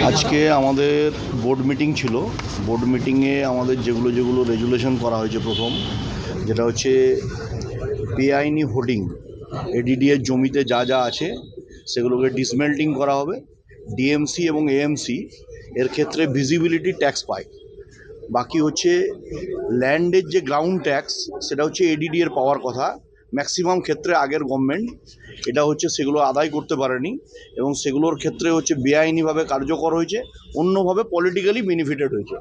আজকে আমাদের board meeting ছিল। বোর্ড মিটিংয়ে আমাদের যেগুলো রেজুলেশন করা হয়েছে, প্রথম যেটা হচ্ছে বেআইনি হোর্ডিং, এডিডি এর জমিতে যা যা আছে সেগুলোকে ডিসমেল্টিং করা হবে। ডিএমসি এবং এএমসি এর ক্ষেত্রে ভিজিবিলিটি ট্যাক্স পায়। বাকি হচ্ছে ল্যান্ডের যে গ্রাউন্ড ট্যাক্স, সেটা হচ্ছে এডিডি এর পাওয়ার কথা। ম্যাক্সিমাম ক্ষেত্রে আগের গভর্নমেন্ট এটা হচ্ছে সেগুলো আদায় করতে পারেনি এবং সেগুলোর ক্ষেত্রে হচ্ছে বেআইনিভাবে কার্যকর হয়েছে, অন্যভাবে পলিটিক্যালি বেনিফিটেড হয়েছে।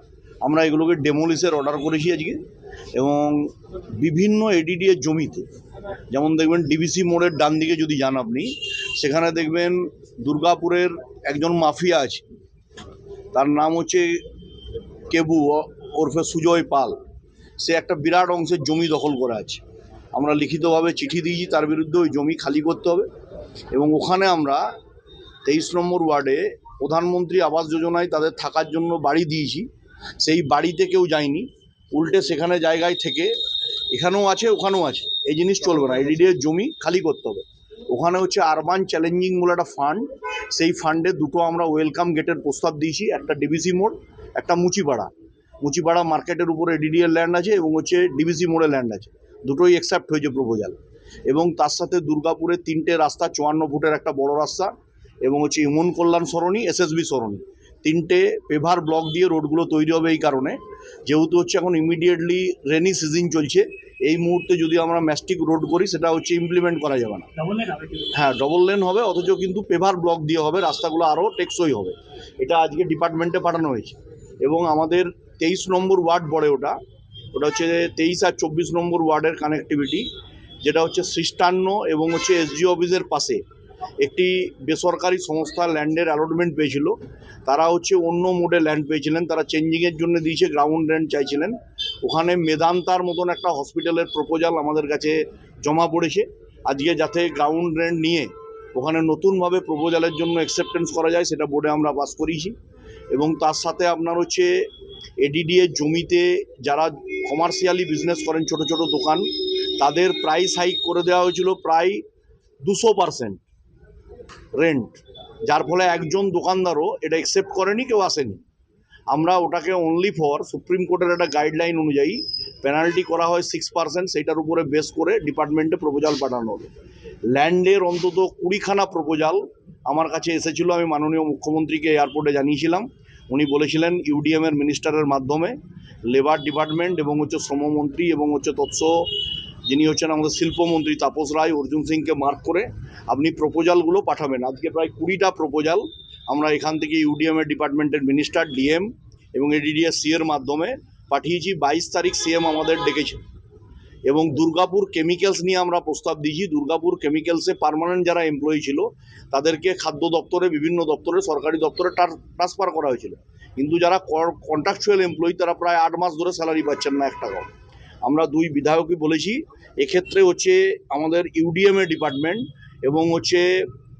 আমরা এগুলোকে ডেমোলিশের অর্ডার করেছি আজকে। এবং বিভিন্ন এডিডি এর জমিতে, যেমন দেখবেন ডিবিসি মোড়ের ডান দিকে যদি যান আপনি, সেখানে দেখবেন দুর্গাপুরের একজন মাফিয়া আছে, তার নাম হচ্ছে কেবু ওরফে সুজয় পাল। সে একটা বিরাট অংশের জমি দখল করে আছে। আমরা লিখিতভাবে চিঠি দিয়েছি, তার বিরুদ্ধে ওই জমি খালি করতে হবে। এবং ওখানে আমরা 23 নম্বর ওয়ার্ডে প্রধানমন্ত্রী আবাস যোজনায় তাদের থাকার জন্য বাড়ি দিয়েছি। সেই বাড়িতে কেউ যায়নি, উল্টে সেখানে জায়গায় থেকে এখানেও আছে ওখানেও আছে। এই জিনিস চলবে না, এডিডি এর জমি খালি করতে হবে। ওখানে হচ্ছে আরবান চ্যালেঞ্জিং বলে একটা ফান্ড, সেই ফান্ডে দুটো আমরা ওয়েলকাম গেটের প্রস্তাব দিয়েছি, একটা ডিবিসি মোড়, একটা মুচিপাড়া মার্কেটের উপরে এডিডি এর ল্যান্ড আছে এবং হচ্ছে ডিবিসি মোড়ে ল্যান্ড আছে। দুটোই অ্যাকসেপ্ট হয়েছে প্রপোজাল। এবং তার সাথে দুর্গাপুরে 3টে রাস্তা, 54 ফুটের একটা বড় রাস্তা, এবং হচ্ছে হিমন কল্যাণ সরণি, এসএসবি সরণি, 3টে পেভার ব্লক দিয়ে রোডগুলো তৈরি হবে। এই কারণে যেহেতু হচ্ছে এখন ইমিডিয়েটলি রেনি সিজন চলছে, এই মুহূর্তে যদি আমরা ম্যাস্টিক রোড করি সেটা হচ্ছে ইমপ্লিমেন্ট করা যাবে না। হ্যাঁ, ডবল লেন হবে, অথচ কিন্তু পেভার ব্লক দিয়ে হবে, রাস্তাগুলো আরও টেকসই হবে। এটা আজকে ডিপার্টমেন্টে পাঠানো হয়েছে। এবং আমাদের 23 নম্বর ওয়ার্ড পড়ে, ওটা হচ্ছে 23 আর 24 নম্বর ওয়ার্ডের কানেক্টিভিটি, যেটা হচ্ছে সৃষ্টান্ন এবং হচ্ছে এসডি অফিসের পাশে একটি বেসরকারি সংস্থা ল্যান্ডের অ্যালটমেন্ট পেয়েছিল। তারা হচ্ছে অন্য মোডে ল্যান্ড পেয়েছিলেন, তারা চেঞ্জিংয়ের জন্য দিয়েছে, গ্রাউন্ড ল্যান্ড চাইছিলেন। ওখানে মেদান্তার মতন একটা হসপিটালের প্রপোজাল আমাদের কাছে জমা পড়েছে। আজকে যাতে গ্রাউন্ড ল্যান্ড নিয়ে ওখানে নতুনভাবে প্রপোজালের জন্য অ্যাকসেপ্টেন্স করা যায়, সেটা বোর্ডে আমরা পাস করিয়েছি। এবং তার সাথে আপনার হচ্ছে এডিডি এর জমিতে যারা কমার্শিয়ালি বিজনেস করেন, ছোট ছোট দোকান, তাদের প্রাইস হাইক করে দেওয়া হয়েছিল প্রায় 200% রেন্ট, যার ফলে একজন দোকানদারও এটা অ্যাকসেপ্ট করেনি, কেউ আসেনি। আমরা ওটাকে অনলি ফর সুপ্রিম কোর্টের একটা গাইডলাইন অনুযায়ী পেনাল্টি করা হয় 6%, সেইটার উপরে বেস করে ডিপার্টমেন্টে প্রপোজাল পাঠানো হবে। ল্যান্ডের অন্তত 20খানা প্রপোজাল আমার কাছে এসেছিলো, আমি মাননীয় মুখ্যমন্ত্রীকে এয়ারপোর্টে জানিয়েছিলাম। উনি বলেছিলেন ইউডিএমের মিনিস্টারের মাধ্যমে লেবার ডিপার্টমেন্ট এবং হচ্ছে শ্রমমন্ত্রী এবং হচ্ছে তৎস যিনি হচ্ছেন আমাদের শিল্পমন্ত্রী তাপস রায়, অর্জুন সিংকে মার্ক করে আপনি প্রপোজালগুলো পাঠাবেন। আজকে প্রায় 20টা প্রপোজাল আমরা এখান থেকে ইউডিএমের ডিপার্টমেন্টের মিনিস্টার, ডিএম এবং এডিডিএস সি এর মাধ্যমে পাঠিয়েছি। 22 তারিখ সিএম আমাদের ডেকেছে। এবং দুর্গাপুর কেমিক্যালস নিয়ে আমরা প্রস্তাব দিয়েছি। দুর্গাপুর কেমিক্যালসে পার্মানেন্ট যারা এমপ্লয়ি ছিল তাদেরকে খাদ্য দপ্তরে, বিভিন্ন দপ্তরে, সরকারি দপ্তরে ট্রান্সফার করা হয়েছিল, কিন্তু যারা কন্ট্রাকচুয়াল এমপ্লয়ি তারা প্রায় 8 মাস ধরে স্যালারি পাচ্ছেন না, 1 টাকাও। আমরা 2 বিধায়কই বলেছি এক্ষেত্রে হচ্ছে আমাদের ইউডিএমের ডিপার্টমেন্ট এবং হচ্ছে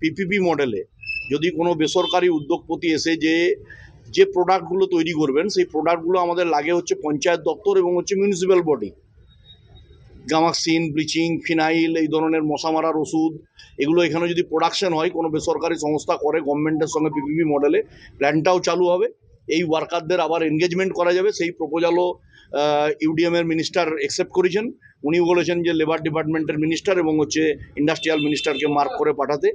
পিপিপি মডেলে যদি কোনো বেসরকারি উদ্যোগপতি এসে যে প্রোডাক্টগুলো তৈরি করবেন, সেই প্রোডাক্টগুলো আমাদের লাগে হচ্ছে পঞ্চায়েত দপ্তর এবং হচ্ছে মিউনিসিপ্যাল বডি। গামাক্সিন, ব্লিচিং, ফিনাইল, এই ধরনের মশা মারার ওষুধ, এগুলো এখানে যদি প্রোডাকশন হয়, কোনো বেসরকারি সংস্থা করে গভর্নমেন্টের সঙ্গে পিপিপি মডেলে, প্ল্যানটাও চালু হবে। এই ওয়ার্কারদের আবার এনগেজমেন্ট করা যাবে। সেই প্রপোজালও ইউডিএমের মিনিস্টার অ্যাকসেপ্ট করেছেন। উনি বলেছেন যে লেবার ডিপার্টমেন্টের মিনিস্টার এবং হচ্ছে ইন্ডাস্ট্রিয়াল মিনিস্টারকে মার্ক করে পাঠাতে।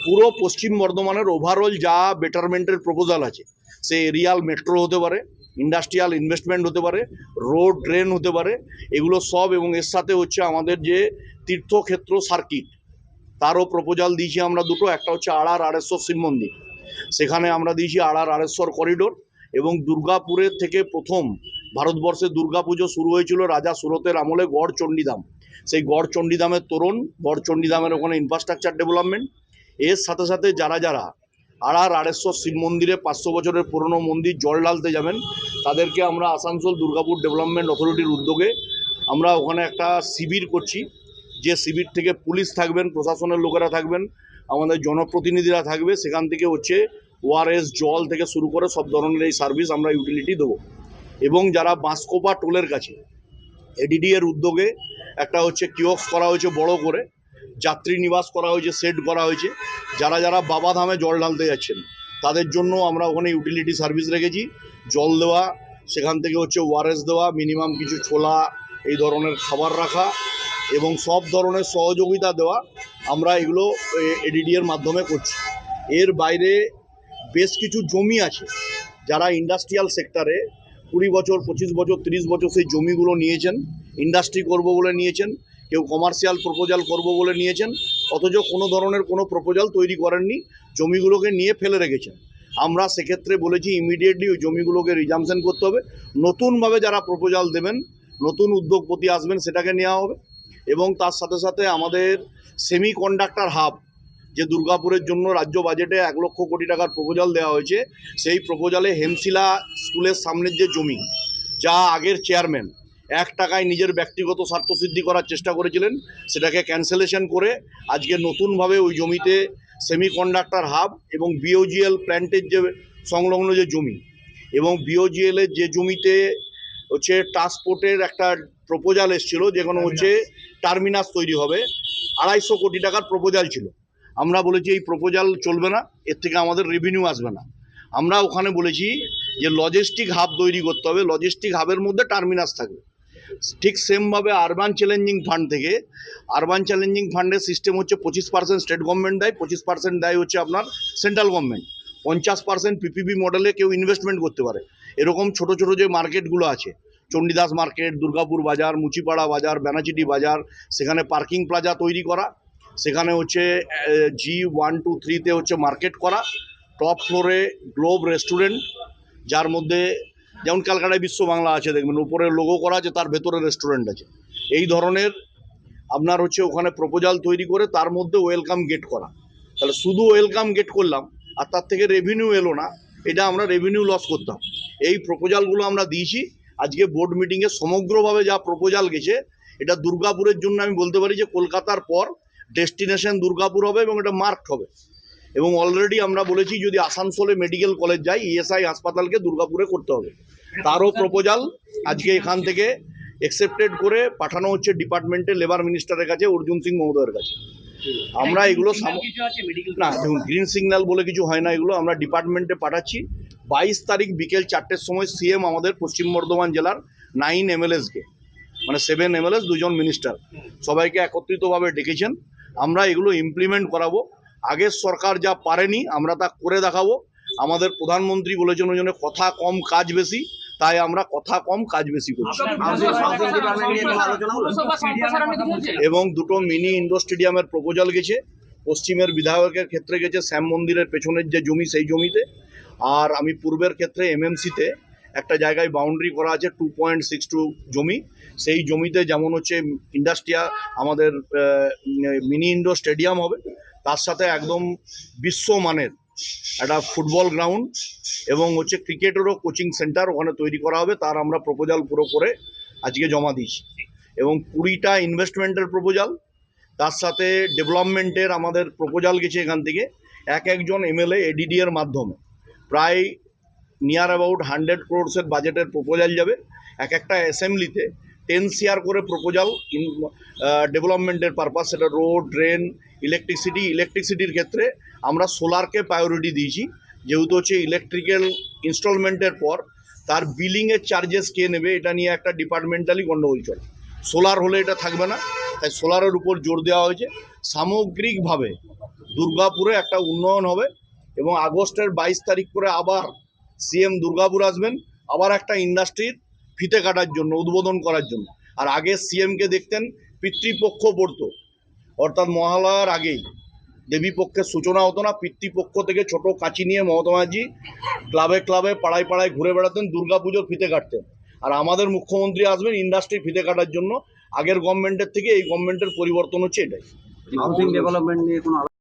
পুরো পশ্চিম বর্ধমানের ওভারঅল যা বেটারমেন্টের প্রপোজাল আছে, সে এরিয়াল মেট্রো হতে পারে, ইন্ডাস্ট্রিয়াল ইনভেস্টমেন্ট হতে পারে, রোড ড্রেন হতে পারে, এগুলো সব। এবং এর সাথে হচ্ছে আমাদের যে তীর্থক্ষেত্র সার্কিট, তারও প্রপোজাল দিয়েছি আমরা দুটো। একটা হচ্ছে আড়ার আড়েশ্বর শিব মন্দির, সেখানে আমরা দিয়েছি আড়ার আড়েশ্বর করিডোর। এবং দুর্গাপুরের থেকে প্রথম ভারতবর্ষে দুর্গাপুজো শুরু হয়েছিল রাজা সুরতের আমলে গড় চণ্ডীধাম, সেই গড় চণ্ডীধামের তোরণ, গড় চণ্ডীধামের ওখানে ইনফ্রাস্ট্রাকচার ডেভেলপমেন্ট। এর সাথে সাথে যারা আড়ার আড়েশ্বর শিব মন্দিরে 500 বছরের পুরনো মন্দির জল ঢালতে যাবেন, তাদেরকে আমরা আসানসোল দুর্গাপুর ডেভেলপমেন্ট অথরিটির উদ্যোগে আমরা ওখানে একটা শিবির করছি। যে শিবির থেকে পুলিশ থাকবেন, প্রশাসনের লোকেরা থাকবেন, আমাদের জনপ্রতিনিধিরা থাকবে। সেখান থেকে হচ্ছে ওআরএস জল থেকে শুরু করে সব ধরনের এই সার্ভিস আমরা ইউটিলিটি দেবো। এবং যারা বাঁশকোপা টোলের কাছে এডিডি এর উদ্যোগে একটা হচ্ছে কিওস্ক করা হয়েছে বড় করে, যাত্রী নিবাস করা হয়েছে, সেট করা হয়েছে। যারা বাবাধামে জল ঢালতে যাচ্ছেন তাদের জন্য আমরা ওখানে ইউটিলিটি সার্ভিস রেখেছি, জল দেওয়া, সেখান থেকে হচ্ছে ওআরএস দেওয়া, মিনিমাম কিছু ছোলা এই ধরনের খাবার রাখা এবং সব ধরনের সহযোগিতা দেওয়া, আমরা এগুলো এডিডিএর মাধ্যমে করছি। এর বাইরে বেশ কিছু জমি আছে, যারা ইন্ডাস্ট্রিয়াল সেক্টরে 20 বছর 25 বছর 30 বছর সেই জমিগুলো নিয়েছেন, ইন্ডাস্ট্রি করব বলে নিয়েছেন, কেউ কমার্শিয়াল প্রপোজাল করব বলে নিয়েছেন, অথচ কোনো ধরনের কোনো প্রপোজাল তৈরি করেননি, জমিগুলোকে নিয়ে ফেলে রেখেছেন। আমরা সেক্ষেত্রে বলেছি ইমিডিয়েটলি ওই জমিগুলোকে রিজামশন করতে হবে, নতুনভাবে যারা প্রপোজাল দেবেন, নতুন উদ্যোগপতি আসবেন সেটাকে নেওয়া হবে। এবং তার সাথে সাথে আমাদের সেমি কন্ডাক্টর হাব, যে দুর্গাপুরের জন্য রাজ্য বাজেটে 1 লক্ষ কোটি টাকার প্রপোজাল দেওয়া হয়েছে, সেই প্রপোজালে হেমশিলা স্কুলের সামনের যে জমি, যা আগের চেয়ারম্যান 1 টাকায় নিজের ব্যক্তিগত স্বার্থসিদ্ধি করার চেষ্টা করেছিলেন, সেটাকে ক্যান্সেলেশন করে আজকে নতুনভাবে ওই জমিতে সেমি কন্ডাক্টর হাব এবং বিওজিএল প্ল্যান্টের যে সংলগ্ন যে জমি এবং বিওজিএলের যে জমিতে হচ্ছে ট্রান্সপোর্টের একটা প্রপোজাল এসেছিলো, যেখানে হচ্ছে টার্মিনাস তৈরি হবে, 250 কোটি টাকার প্রপোজাল ছিল। আমরা বলেছি এই প্রপোজাল চলবে না, এর থেকে আমাদের রেভিনিউ আসবে না। আমরা ওখানে বলেছি যে লজিস্টিক হাব তৈরি করতে হবে, লজিস্টিক হাবের মধ্যে টার্মিনাস থাকবে। ঠিক সেমভাবে আরবান চ্যালেঞ্জিং ফান্ড থেকে, আরবান চ্যালেঞ্জিং ফান্ডের সিস্টেম হচ্ছে 25% স্টেট গভর্নমেন্ট দেয়, 25% দেয় হচ্ছে আপনার সেন্ট্রাল গভর্নমেন্ট, 50% পিপিপি মডেলে কেউ ইনভেস্টমেন্ট করতে পারে। এরকম ছোট ছোট যে মার্কেটগুলো আছে, চণ্ডীদাস মার্কেট, দুর্গাপুর বাজার, মুচিপাড়া বাজার, বেনাচিটি বাজার, সেখানে পার্কিং প্লাজা তৈরি করা, সেখানে হচ্ছে G1 2 3-তে হচ্ছে মার্কেট করা, টপ ফ্লোরে গ্লোব রেস্টুরেন্ট, যার মধ্যে যেমন ক্যালকাটায় বিশ্ব বাংলা আছে দেখবেন, উপরে লোগো করা আছে, তার ভেতরে রেস্টুরেন্ট আছে, এই ধরনের আপনার হচ্ছে ওখানে প্রপোজাল তৈরি করে তার মধ্যে ওয়েলকাম গেট করা। তাহলে শুধু ওয়েলকাম গেট করলাম আর তার থেকে রেভিনিউ এলো না, এটা আমরা রেভিনিউ লস করতাম। এই প্রপোজালগুলো আমরা দিয়েছি। আজকে বোর্ড মিটিংয়ে সমগ্রভাবে যা প্রপোজাল গেছে, এটা দুর্গাপুরের জন্য আমি বলতে পারি যে কলকাতার পর ডেস্টিনেশন দুর্গাপুর হবে এবং এটা মার্কড হবে। এবং অলরেডি আমরা বলেছি যদি আসানসোলে মেডিকেল কলেজ যায়, ইএসআই হাসপাতালকে দুর্গাপুরে করতে হবে, তারও প্রপোজাল আজকে এখান থেকে অ্যাকসেপ্টেড করে পাঠানো হচ্ছে ডিপার্টমেন্টে লেবার মিনিস্টারের কাছে, অর্জুন সিং মহোদয়ের কাছে। আমরা এগুলো না, দেখুন গ্রিন সিগন্যাল বলে কিছু হয় না, এগুলো আমরা ডিপার্টমেন্টে পাঠাচ্ছি। 22 তারিখ বিকেল 4টের সময় সিএম আমাদের পশ্চিম বর্ধমান জেলার 9 এমএলএসকে, মানে 7 এমএলএস 2 জন মিনিস্টার, সবাইকে একত্রিতভাবে ডেকেছেন। আমরা এগুলো ইমপ্লিমেন্ট করাবো। আগের সরকার যা পারেনি আমরা তা করে দেখাবো। আমাদের প্রধানমন্ত্রী বলেছেন ওই জন্য কথা কম কাজ বেশি, তাই আমরা কথা কম কাজ বেশি করছি। এবং 2টো মিনি ইন্ডোর স্টেডিয়ামের প্রপোজাল গেছে, পশ্চিমের বিধায়কের ক্ষেত্রে গেছে শ্যাম মন্দিরের পেছনের যে জমি সেই জমিতে, আর আমি পূর্বের ক্ষেত্রে এমএমসিতে একটা জায়গায় বাউন্ডারি করা আছে 2.62 জমি, সেই জমিতে যেমন হচ্ছে ইন্ডাস্ট্রিয়া আমাদের মিনি ইন্ডোর স্টেডিয়াম হবে, তার সাথে একদম বিশ্বমানের একটা ফুটবল গ্রাউন্ড এবং হচ্ছে ক্রিকেটেরও কোচিং সেন্টার ওখানে তৈরি করা হবে। তার আমরা প্রপোজাল পুরো করে আজকে জমা দিয়েছি এবং 20টা ইনভেস্টমেন্টের প্রপোজাল, তার সাথে ডেভেলপমেন্টের আমাদের প্রপোজাল গেছে। এখান থেকে একজন এমএলএ এডিডিএর মাধ্যমে প্রায় নিয়ার অ্যাবাউট 100 crores বাজেটের প্রপোজাল যাবে। একটা অ্যাসেম্বলিতে 10 শেয়ার করে প্রপোজাল ডেভেলপমেন্টের পারপাস, সেটা রোড, ড্রেন, ইলেকট্রিসিটির ক্ষেত্রে আমরা সোলারকে প্রায়োরিটি দিয়েছি, যেহেতু হচ্ছে ইলেকট্রিক্যাল ইনস্টলমেন্টের পর তার বিলিংয়ের চার্জেস কে নেবে, এটা নিয়ে একটা ডিপার্টমেন্টালি গণ্ডগোল চলে। সোলার হলে এটা থাকবে না, তাই সোলারের উপর জোর দেওয়া হয়েছে। সামগ্রিকভাবে দুর্গাপুরে একটা উন্নয়ন হবে এবং আগস্টের 22 তারিখ করে আবার সিএম দুর্গাপুর আসবেন, আবার একটা ইন্ডাস্ট্রির ফিতে কাটার জন্য, উদ্বোধন করার জন্য। আর আগে সিএমকে দেখতেন পিতৃপক্ষ পড়তো, অর্থাৎ মহালয়ার আগেই দেবী পক্ষের সূচনা হতো না, পিতৃপক্ষ থেকে ছোট কাঁচি নিয়ে মমতা ব্যানার্জি ক্লাবে ক্লাবে পাড়ায় পাড়ায় ঘুরে বেড়াতেন, দুর্গাপুজোর ফিতে কাটতেন। আর আমাদের মুখ্যমন্ত্রী আসবেন ইন্ডাস্ট্রির ফিতে কাটার জন্য। আগের গভর্নমেন্টের থেকে এই গভর্নমেন্টের পরিবর্তন হচ্ছে এটাই। হাউজিং ডেভেলপমেন্ট নিয়ে কোনো